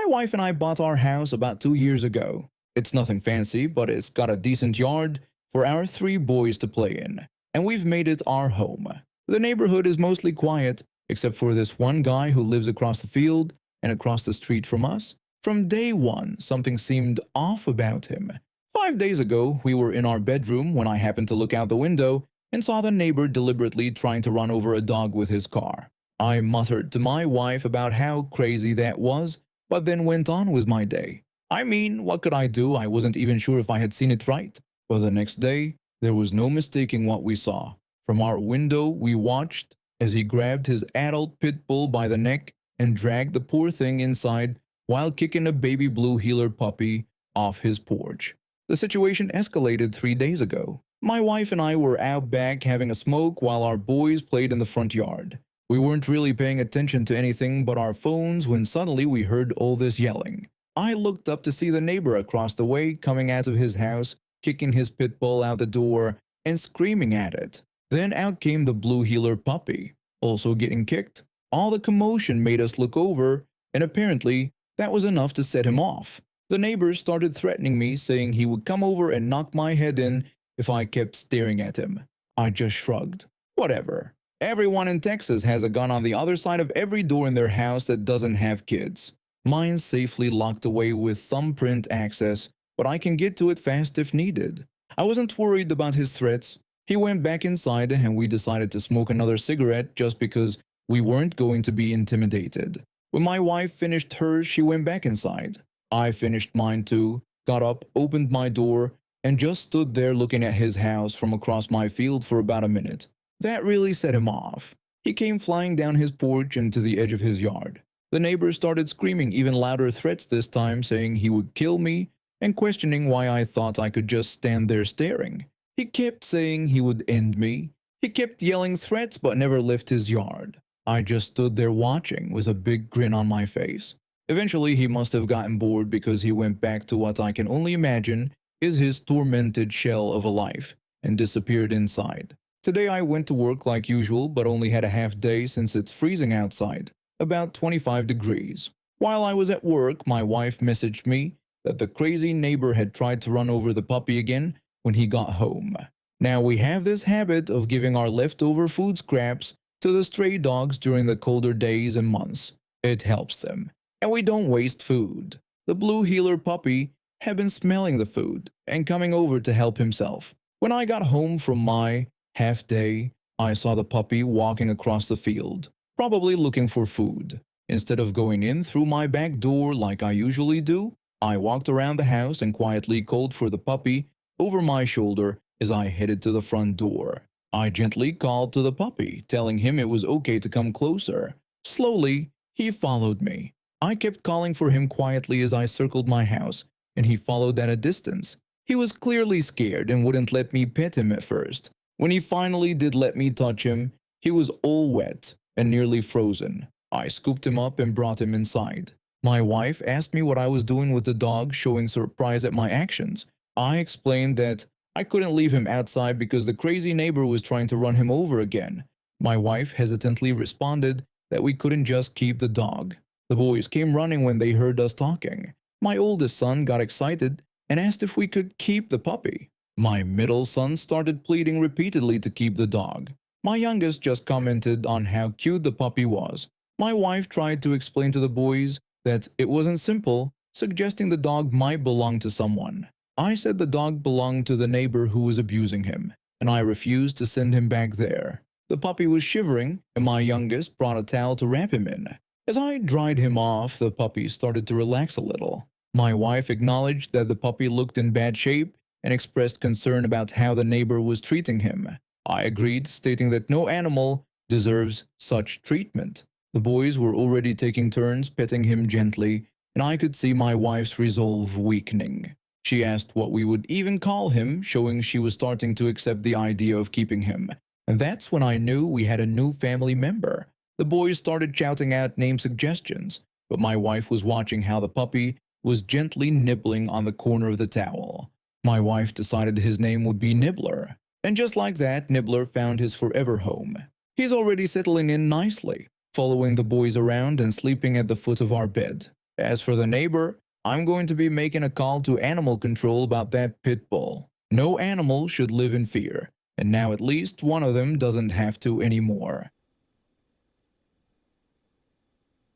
wife and I bought our house about 2 years ago. It's nothing fancy, but it's got a decent yard for our three boys to play in, and we've made it our home. The neighborhood is mostly quiet, except for this one guy who lives across the field and across the street from us. From day one, something seemed off about him. 5 days ago, we were in our bedroom when I happened to look out the window and saw the neighbor deliberately trying to run over a dog with his car. I muttered to my wife about how crazy that was, but then went on with my day. I mean, what could I do? I wasn't even sure if I had seen it right. But the next day, there was no mistaking what we saw. From our window, we watched as he grabbed his adult pit bull by the neck and dragged the poor thing inside while kicking a baby blue heeler puppy off his porch. The situation escalated 3 days ago. My wife and I were out back having a smoke while our boys played in the front yard. We weren't really paying attention to anything but our phones when suddenly we heard all this yelling. I looked up to see the neighbor across the way coming out of his house, kicking his pit bull out the door and screaming at it. Then out came the blue heeler puppy, also getting kicked. All the commotion made us look over, and apparently that was enough to set him off. The neighbor started threatening me, saying he would come over and knock my head in if I kept staring at him. I just shrugged. Whatever. Everyone in Texas has a gun on the other side of every door in their house that doesn't have kids. Mine's safely locked away with thumbprint access, but I can get to it fast if needed. I wasn't worried about his threats. He went back inside and we decided to smoke another cigarette just because we weren't going to be intimidated. When my wife finished hers, she went back inside. I finished mine too, got up, opened my door, and just stood there looking at his house from across my field for about a minute. That really set him off. He came flying down his porch and to the edge of his yard. The neighbor started screaming even louder threats this time, saying he would kill me and questioning why I thought I could just stand there staring. He kept saying he would end me. He kept yelling threats but never left his yard. I just stood there watching with a big grin on my face. Eventually he must have gotten bored because he went back to what I can only imagine is his tormented shell of a life and disappeared inside. Today I went to work like usual but only had a half day since it's freezing outside, about 25 degrees. While I was at work, my wife messaged me that the crazy neighbor had tried to run over the puppy again when he got home. Now we have this habit of giving our leftover food scraps to the stray dogs during the colder days and months. It helps them. And we don't waste food. The blue heeler puppy had been smelling the food and coming over to help himself. When I got home from my half day, I saw the puppy walking across the field, probably looking for food. Instead of going in through my back door like I usually do, I walked around the house and quietly called for the puppy over my shoulder as I headed to the front door. I gently called to the puppy, telling him it was okay to come closer. Slowly, he followed me. I kept calling for him quietly as I circled my house, and he followed at a distance. He was clearly scared and wouldn't let me pet him at first. When he finally did let me touch him, he was all wet and nearly frozen. I scooped him up and brought him inside. My wife asked me what I was doing with the dog, showing surprise at my actions. I explained that I couldn't leave him outside because the crazy neighbor was trying to run him over again. My wife hesitantly responded that we couldn't just keep the dog. The boys came running when they heard us talking. My oldest son got excited and asked if we could keep the puppy. My middle son started pleading repeatedly to keep the dog. My youngest just commented on how cute the puppy was. My wife tried to explain to the boys that it wasn't simple, suggesting the dog might belong to someone. I said the dog belonged to the neighbor who was abusing him, and I refused to send him back there. The puppy was shivering, and my youngest brought a towel to wrap him in. As I dried him off, the puppy started to relax a little. My wife acknowledged that the puppy looked in bad shape and expressed concern about how the neighbor was treating him. I agreed, stating that no animal deserves such treatment. The boys were already taking turns petting him gently, and I could see my wife's resolve weakening. She asked what we would even call him, showing she was starting to accept the idea of keeping him. And that's when I knew we had a new family member. The boys started shouting out name suggestions, but my wife was watching how the puppy was gently nibbling on the corner of the towel. My wife decided his name would be Nibbler, and just like that, Nibbler found his forever home. He's already settling in nicely, following the boys around and sleeping at the foot of our bed. As for the neighbor, I'm going to be making a call to animal control about that pit bull. No animal should live in fear, and now at least one of them doesn't have to anymore.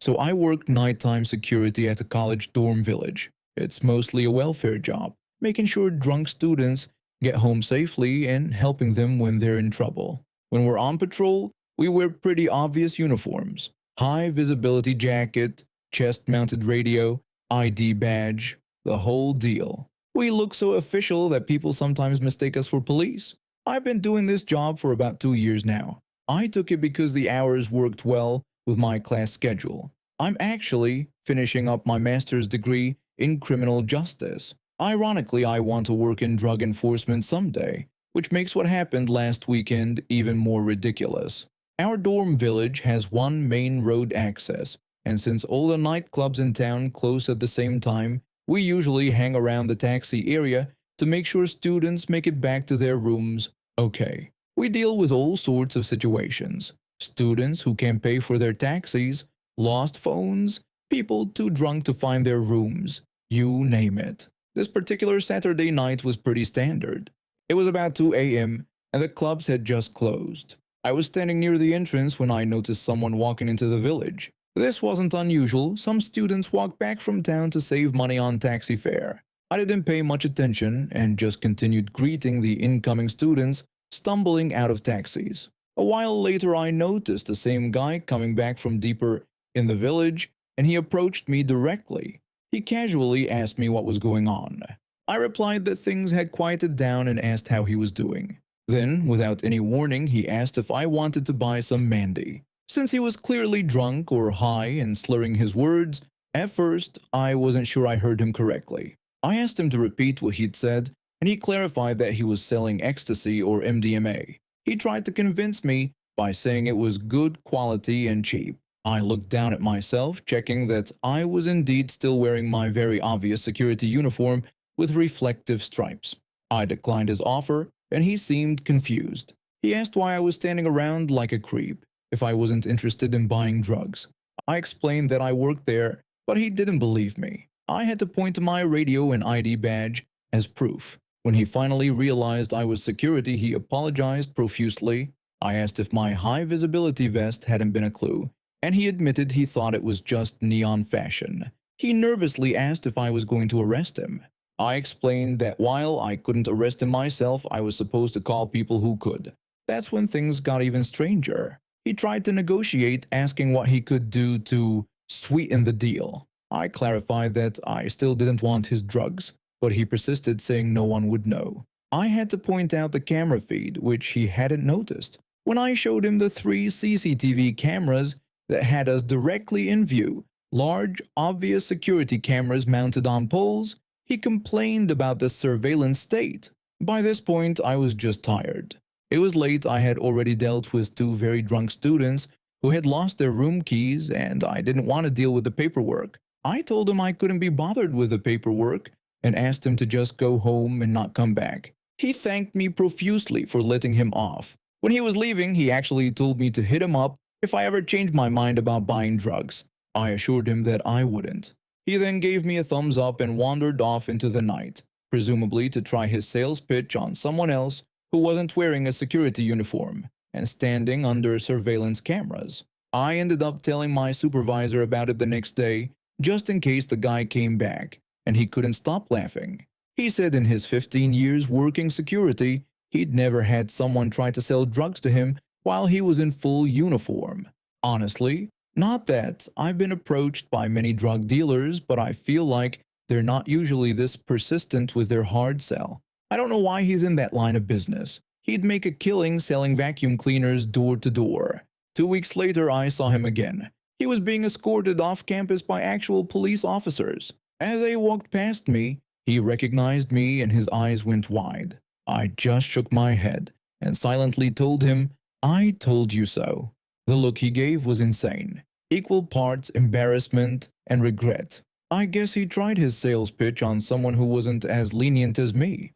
So I work nighttime security at a college dorm village. It's mostly a welfare job, making sure drunk students get home safely and helping them when they're in trouble. When we're on patrol, we wear pretty obvious uniforms. High visibility jacket, chest mounted radio, ID badge, the whole deal. We look so official that people sometimes mistake us for police. I've been doing this job for about 2 years now. I took it because the hours worked well with my class schedule. I'm actually finishing up my master's degree in criminal justice. Ironically, I want to work in drug enforcement someday, which makes what happened last weekend even more ridiculous. Our dorm village has one main road access, and since all the nightclubs in town close at the same time, we usually hang around the taxi area to make sure students make it back to their rooms okay. We deal with all sorts of situations. Students who can't pay for their taxis, lost phones, people too drunk to find their rooms, you name it. This particular Saturday night was pretty standard. It was about 2 a.m. and the clubs had just closed. I was standing near the entrance when I noticed someone walking into the village. This wasn't unusual. Some students walked back from town to save money on taxi fare. I didn't pay much attention and just continued greeting the incoming students stumbling out of taxis. A while later, I noticed the same guy coming back from deeper in the village, and he approached me directly. He casually asked me what was going on. I replied that things had quieted down and asked how he was doing. Then, without any warning, he asked if I wanted to buy some Mandy. Since he was clearly drunk or high and slurring his words, at first I wasn't sure I heard him correctly. I asked him to repeat what he'd said, and he clarified that he was selling ecstasy or MDMA. He tried to convince me by saying it was good quality and cheap. I looked down at myself, checking that I was indeed still wearing my very obvious security uniform with reflective stripes. I declined his offer, and he seemed confused. He asked why I was standing around like a creep, if I wasn't interested in buying drugs. I explained that I worked there, but he didn't believe me. I had to point to my radio and ID badge as proof. When he finally realized I was security, he apologized profusely. I asked if my high visibility vest hadn't been a clue, and he admitted he thought it was just neon fashion. He nervously asked if I was going to arrest him. I explained that while I couldn't arrest him myself, I was supposed to call people who could. That's when things got even stranger. He tried to negotiate, asking what he could do to sweeten the deal. I clarified that I still didn't want his drugs, but he persisted, saying no one would know. I had to point out the camera feed, which he hadn't noticed. When I showed him the 3 CCTV cameras that had us directly in view, large, obvious security cameras mounted on poles, he complained about the surveillance state. By this point, I was just tired. It was late. I had already dealt with 2 very drunk students who had lost their room keys, and I didn't want to deal with the paperwork. I told him I couldn't be bothered with the paperwork and asked him to just go home and not come back. He thanked me profusely for letting him off. When he was leaving, he actually told me to hit him up if I ever changed my mind about buying drugs. I assured him that I wouldn't. He then gave me a thumbs up and wandered off into the night, presumably to try his sales pitch on someone else who wasn't wearing a security uniform and standing under surveillance cameras. I ended up telling my supervisor about it the next day, just in case the guy came back, and he couldn't stop laughing. He said in his 15 years working security, he'd never had someone try to sell drugs to him while he was in full uniform. Honestly, not that I've been approached by many drug dealers, but I feel like they're not usually this persistent with their hard sell. I don't know why he's in that line of business. He'd make a killing selling vacuum cleaners door to door. 2 weeks later, I saw him again. He was being escorted off campus by actual police officers. As they walked past me, he recognized me and his eyes went wide. I just shook my head and silently told him, "I told you so." The look he gave was insane. Equal parts embarrassment and regret. I guess he tried his sales pitch on someone who wasn't as lenient as me.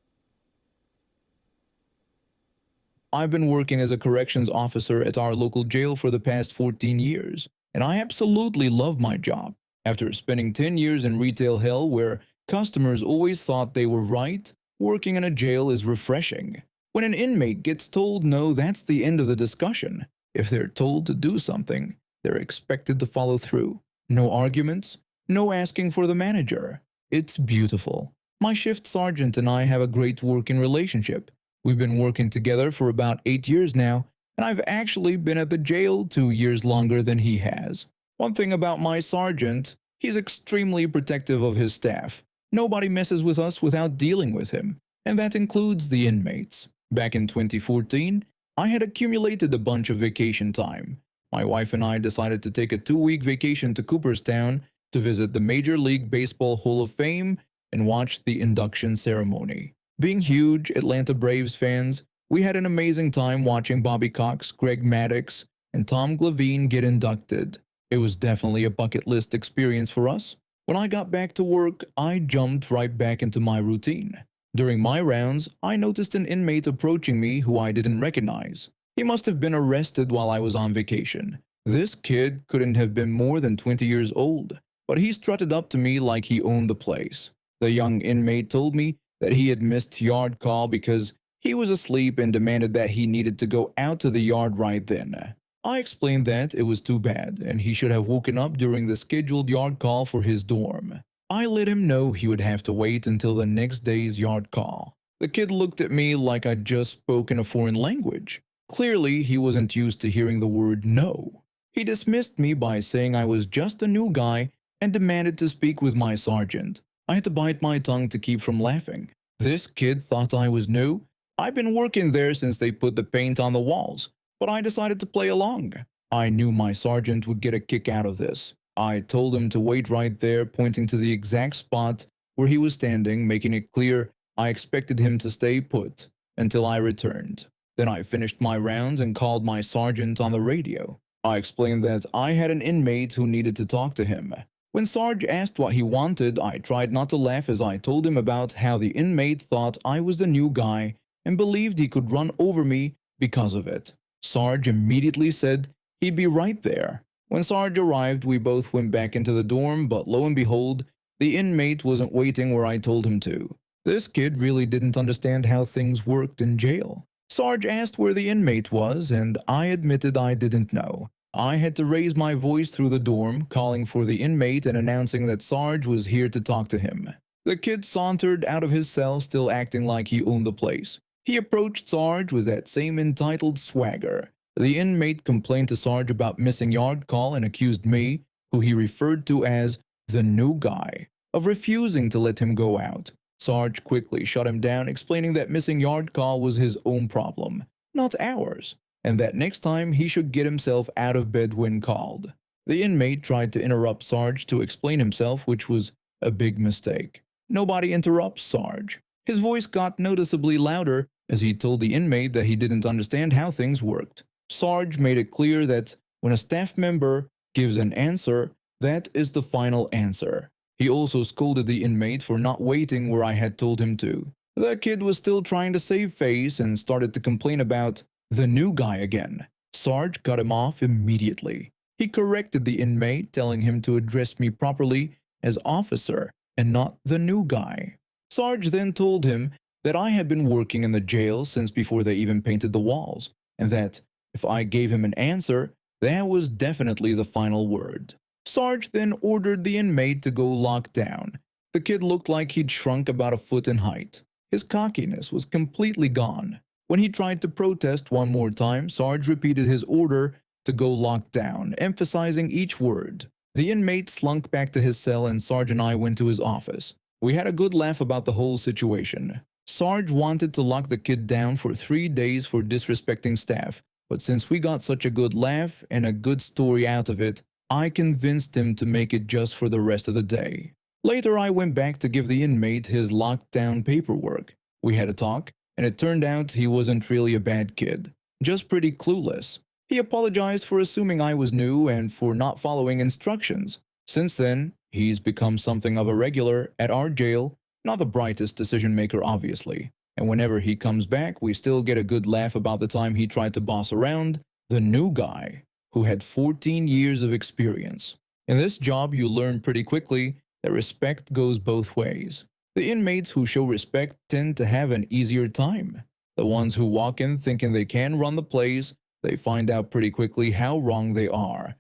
I've been working as a corrections officer at our local jail for the past 14 years, and I absolutely love my job. After spending 10 years in retail hell where customers always thought they were right, working in a jail is refreshing. When an inmate gets told no, that's the end of the discussion. If they're told to do something, they're expected to follow through. No arguments, no asking for the manager. It's beautiful. My shift sergeant and I have a great working relationship. We've been working together for about 8 years now, and I've actually been at the jail 2 years longer than he has. One thing about my sergeant, he's extremely protective of his staff. Nobody messes with us without dealing with him, and that includes the inmates. Back in 2014, I had accumulated a bunch of vacation time. My wife and I decided to take a 2-week vacation to Cooperstown to visit the Major League Baseball Hall of Fame and watch the induction ceremony. Being huge Atlanta Braves fans, we had an amazing time watching Bobby Cox, Greg Maddux, and Tom Glavine get inducted. It was definitely a bucket list experience for us. When I got back to work, I jumped right back into my routine. During my rounds, I noticed an inmate approaching me who I didn't recognize. He must have been arrested while I was on vacation. This kid couldn't have been more than 20 years old, but he strutted up to me like he owned the place. The young inmate told me that he had missed yard call because he was asleep and demanded that he needed to go out to the yard right then. I explained that it was too bad and he should have woken up during the scheduled yard call for his dorm. I let him know he would have to wait until the next day's yard call. The kid looked at me like I'd just spoken a foreign language. Clearly, he wasn't used to hearing the word no. He dismissed me by saying I was just a new guy and demanded to speak with my sergeant. I had to bite my tongue to keep from laughing. This kid thought I was new. I've been working there since they put the paint on the walls, but I decided to play along. I knew my sergeant would get a kick out of this. I told him to wait right there, pointing to the exact spot where he was standing, making it clear I expected him to stay put until I returned. Then I finished my rounds and called my sergeant on the radio. I explained that I had an inmate who needed to talk to him. When Sarge asked what he wanted, I tried not to laugh as I told him about how the inmate thought I was the new guy and believed he could run over me because of it. Sarge immediately said he'd be right there. When Sarge arrived, we both went back into the dorm, but lo and behold, the inmate wasn't waiting where I told him to. This kid really didn't understand how things worked in jail. Sarge asked where the inmate was, and I admitted I didn't know. I had to raise my voice through the dorm, calling for the inmate and announcing that Sarge was here to talk to him. The kid sauntered out of his cell, still acting like he owned the place. He approached Sarge with that same entitled swagger. The inmate complained to Sarge about missing yard call and accused me, who he referred to as the new guy, of refusing to let him go out. Sarge quickly shut him down, explaining that missing yard call was his own problem, not ours, and that next time he should get himself out of bed when called. The inmate tried to interrupt Sarge to explain himself, which was a big mistake. Nobody interrupts Sarge. His voice got noticeably louder as he told the inmate that he didn't understand how things worked. Sarge made it clear that when a staff member gives an answer, that is the final answer. He also scolded the inmate for not waiting where I had told him to. The kid was still trying to save face and started to complain about the new guy again. Sarge cut him off immediately. He corrected the inmate, telling him to address me properly as officer and not the new guy. Sarge then told him that I had been working in the jail since before they even painted the walls, and that if I gave him an answer, that was definitely the final word. Sarge then ordered the inmate to go lock down. The kid looked like he'd shrunk about a foot in height. His cockiness was completely gone. When he tried to protest one more time, Sarge repeated his order to go lock down, emphasizing each word. The inmate slunk back to his cell and Sarge and I went to his office. We had a good laugh about the whole situation. Sarge wanted to lock the kid down for 3 days for disrespecting staff, but since we got such a good laugh and a good story out of it, I convinced him to make it just for the rest of the day. Later, I went back to give the inmate his lockdown paperwork. We had a talk, and it turned out he wasn't really a bad kid, just pretty clueless. He apologized for assuming I was new and for not following instructions. Since then, he's become something of a regular at our jail, not the brightest decision maker obviously, and whenever he comes back we still get a good laugh about the time he tried to boss around the new guy who had 14 years of experience. In this job, you learn pretty quickly that respect goes both ways. The inmates who show respect tend to have an easier time. The ones who walk in thinking they can run the place, they find out pretty quickly how wrong they are.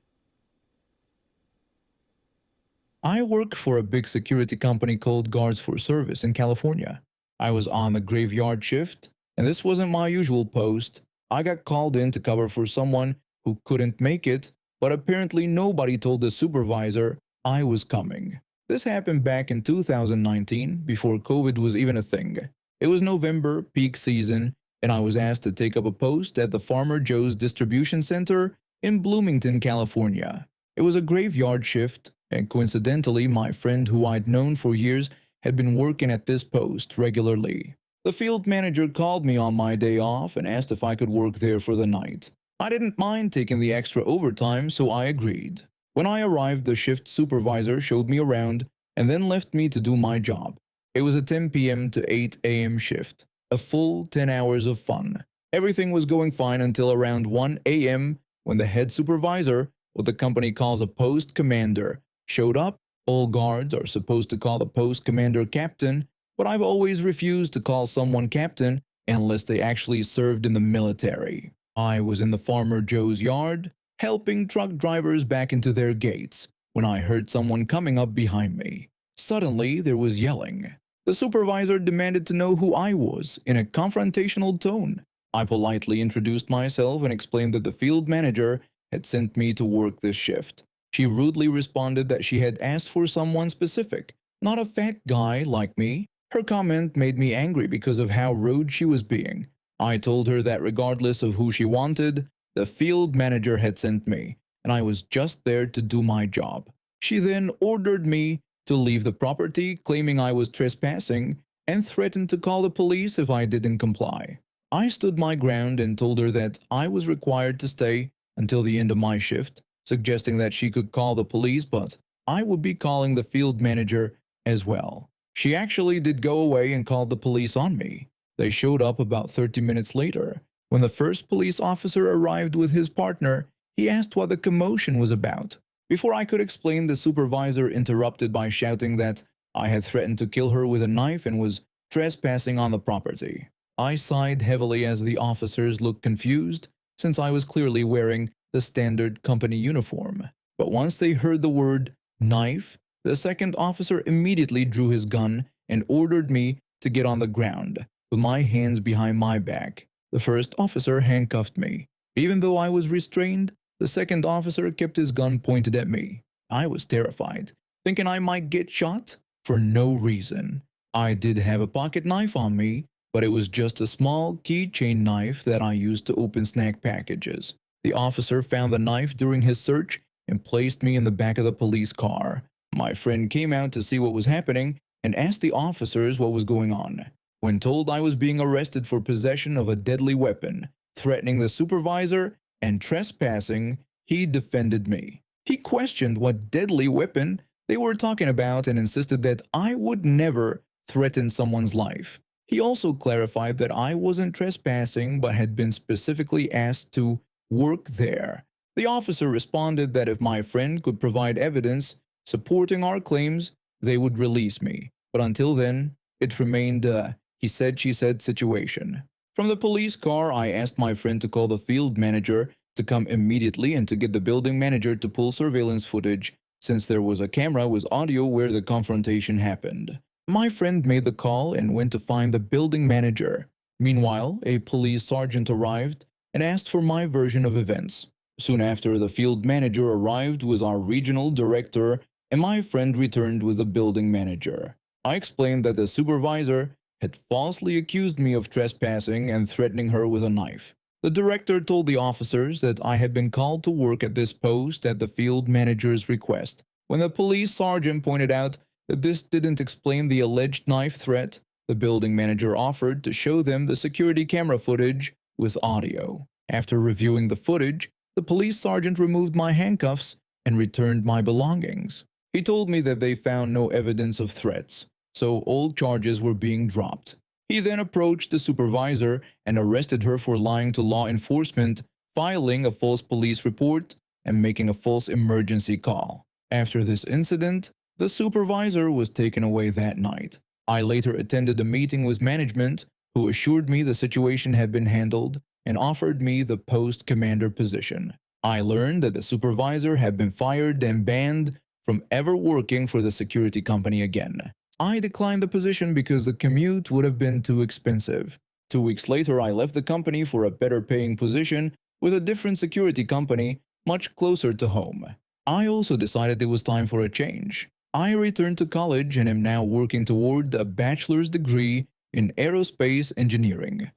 I work for a big security company called Guards for Service in California. I was on the graveyard shift, and this wasn't my usual post. I got called in to cover for someone who couldn't make it, but apparently nobody told the supervisor I was coming. This happened back in 2019, before COVID was even a thing. It was November, peak season, and I was asked to take up a post at the Farmer Joe's distribution center in Bloomington, California. It was a graveyard shift, and coincidentally, my friend who I'd known for years had been working at this post regularly. The field manager called me on my day off and asked if I could work there for the night. I didn't mind taking the extra overtime, so I agreed. When I arrived, the shift supervisor showed me around and then left me to do my job. It was a 10 p.m. to 8 a.m. shift, a full 10 hours of fun. Everything was going fine until around 1 a.m. when the head supervisor, what the company calls a post commander, showed up. All guards are supposed to call the post commander captain, but I've always refused to call someone captain unless they actually served in the military. I was in the Farmer Joe's yard, helping truck drivers back into their gates, when I heard someone coming up behind me. Suddenly, there was yelling. The supervisor demanded to know who I was in a confrontational tone. I politely introduced myself and explained that the field manager had sent me to work this shift. She rudely responded that she had asked for someone specific, not a fat guy like me. Her comment made me angry because of how rude she was being. I told her that regardless of who she wanted, the field manager had sent me, and I was just there to do my job. She then ordered me to leave the property, claiming I was trespassing, and threatened to call the police if I didn't comply. I stood my ground and told her that I was required to stay until the end of my shift, suggesting that she could call the police, but I would be calling the field manager as well. She actually did go away and called the police on me. They showed up about 30 minutes later. When the first police officer arrived with his partner, he asked what the commotion was about. Before I could explain, the supervisor interrupted by shouting that I had threatened to kill her with a knife and was trespassing on the property. I sighed heavily as the officers looked confused, since I was clearly wearing the standard company uniform. But once they heard the word knife, the second officer immediately drew his gun and ordered me to get on the ground, with my hands behind my back. The first officer handcuffed me. Even though I was restrained, the second officer kept his gun pointed at me. I was terrified, thinking I might get shot for no reason. I did have a pocket knife on me, but it was just a small keychain knife that I used to open snack packages. The officer found the knife during his search and placed me in the back of the police car. My friend came out to see what was happening and asked the officers what was going on. When told I was being arrested for possession of a deadly weapon, threatening the supervisor, and trespassing, he defended me. He questioned what deadly weapon they were talking about and insisted that I would never threaten someone's life. He also clarified that I wasn't trespassing but had been specifically asked to work there. The officer responded that if my friend could provide evidence supporting our claims, they would release me. But until then, it remained a he said she said situation. From the police car, I asked my friend to call the field manager to come immediately and to get the building manager to pull surveillance footage, since there was a camera with audio where the confrontation happened. My friend made the call and went to find the building manager. Meanwhile, a police sergeant arrived and asked for my version of events. Soon after, the field manager arrived with our regional director, and my friend returned with the building manager. I explained that the supervisor had falsely accused me of trespassing and threatening her with a knife. The director told the officers that I had been called to work at this post at the field manager's request. When the police sergeant pointed out that this didn't explain the alleged knife threat, the building manager offered to show them the security camera footage with audio. After reviewing the footage, the police sergeant removed my handcuffs and returned my belongings. He told me that they found no evidence of threats, so all charges were being dropped. He then approached the supervisor and arrested her for lying to law enforcement, filing a false police report, and making a false emergency call. After this incident, the supervisor was taken away that night. I later attended a meeting with management, who assured me the situation had been handled and offered me the post commander position. I learned that the supervisor had been fired and banned from ever working for the security company again. I declined the position because the commute would have been too expensive. 2 weeks later, I left the company for a better paying position with a different security company much closer to home. I also decided it was time for a change. I returned to college and am now working toward a bachelor's degree in aerospace engineering.